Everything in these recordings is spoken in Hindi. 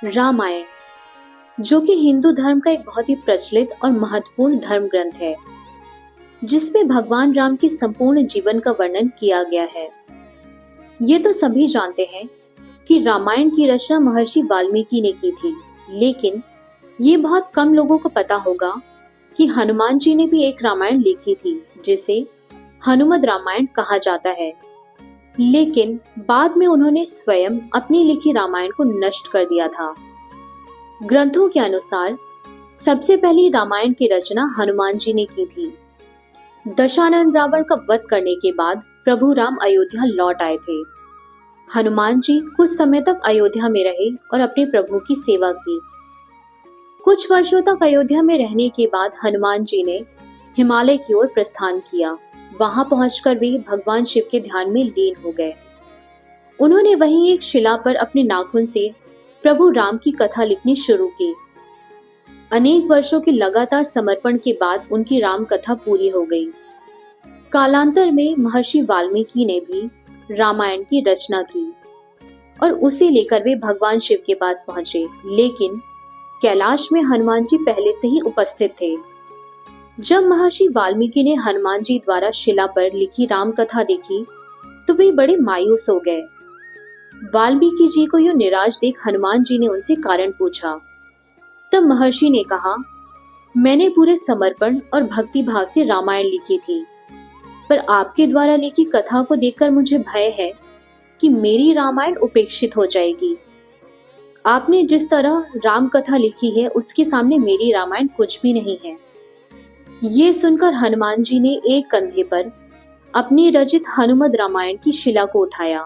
रामायण, जो कि हिंदू धर्म का एक बहुत ही प्रचलित और महत्वपूर्ण धर्म ग्रंथ है, जिसमें भगवान राम के संपूर्ण जीवन का वर्णन किया गया है। ये तो सभी जानते हैं कि रामायण की रचना महर्षि वाल्मीकि ने की थी, लेकिन ये बहुत कम लोगों को पता होगा कि हनुमान जी ने भी एक रामायण लिखी थी, जिसे हनुमद रामायण कहा जाता है। लेकिन बाद में उन्होंने स्वयं अपनी लिखी रामायण को नष्ट कर दिया था। ग्रंथों के अनुसार सबसे पहली रामायण की रचना हनुमान जी ने की थी। दशानन रावण का वध करने के बाद प्रभु राम अयोध्या लौट आए थे। हनुमान जी कुछ समय तक अयोध्या में रहे और अपने प्रभु की सेवा की। कुछ वर्षों तक अयोध्या में रहने के बाद हनुमान जी ने हिमालय की ओर प्रस्थान किया। वहां पहुंचकर वे भगवान शिव के ध्यान में लीन हो गए। उन्होंने वहीं एक शिला पर अपने नाखून से प्रभु राम की कथा लिखनी शुरू की। अनेक वर्षों के लगातार समर्पण के बाद उनकी राम कथा पूरी हो गई। कालांतर में महर्षि वाल्मीकि ने भी रामायण की रचना की और उसे लेकर वे भगवान शिव के पास पहुंचे, लेकिन कैलाश में हनुमान जी पहले से ही उपस्थित थे। जब महर्षि वाल्मीकि ने हनुमान जी द्वारा शिला पर लिखी राम कथा देखी तो वे बड़े मायूस हो गए। वाल्मीकि जी को यूं निराश देख हनुमान जी ने उनसे कारण पूछा। तब महर्षि ने कहा, मैंने पूरे समर्पण और भक्ति भाव से रामायण लिखी थी, पर आपके द्वारा लिखी कथा को देखकर मुझे भय है कि मेरी रामायण उपेक्षित हो जाएगी। आपने जिस तरह राम कथा लिखी है उसके सामने मेरी रामायण कुछ भी नहीं है। ये सुनकर हनुमान जी ने एक कंधे पर अपनी रचित हनुमद रामायण की शिला को उठाया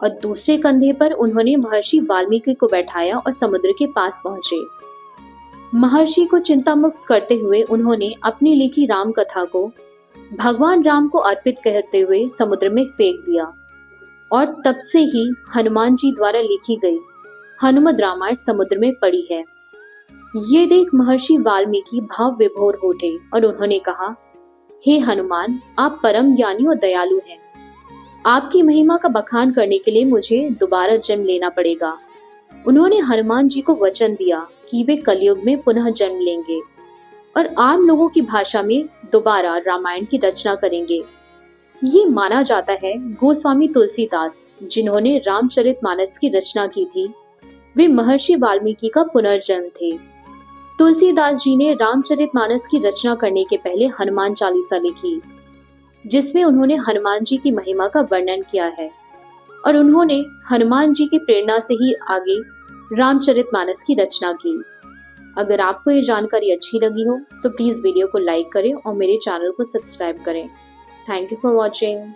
और दूसरे कंधे पर उन्होंने महर्षि वाल्मीकि को बैठाया और समुद्र के पास पहुंचे। महर्षि को चिंता मुक्त करते हुए उन्होंने अपनी लिखी राम कथा को भगवान राम को अर्पित करते हुए समुद्र में फेंक दिया और तब से ही हनुमान जी द्वारा लिखी गई हनुमद रामायण समुद्र में पड़ी है। ये देख महर्षि वाल्मीकि भाव विभोर हो उठे और उन्होंने कहा, हे हनुमान, आप परम ज्ञानी और दयालु हैं। आपकी महिमा का बखान करने के लिए मुझे दोबारा जन्म लेना पड़ेगा। उन्होंने हनुमान जी को वचन दिया कि वे कलयुग में पुनः जन्म लेंगे और आम लोगों की भाषा में दोबारा रामायण की रचना करेंगे। ये माना जाता है गोस्वामी तुलसीदास, जिन्होंने रामचरितमानस की रचना की थी, वे महर्षि वाल्मीकि का पुनर्जन्म थे। तुलसीदास जी ने रामचरितमानस की रचना करने के पहले हनुमान चालीसा लिखी, जिसमें उन्होंने हनुमान जी की महिमा का वर्णन किया है और उन्होंने हनुमान जी की प्रेरणा से ही आगे रामचरितमानस की रचना की। अगर आपको ये जानकारी अच्छी लगी हो तो प्लीज वीडियो को लाइक करें और मेरे चैनल को सब्सक्राइब करें। Thank you for watching.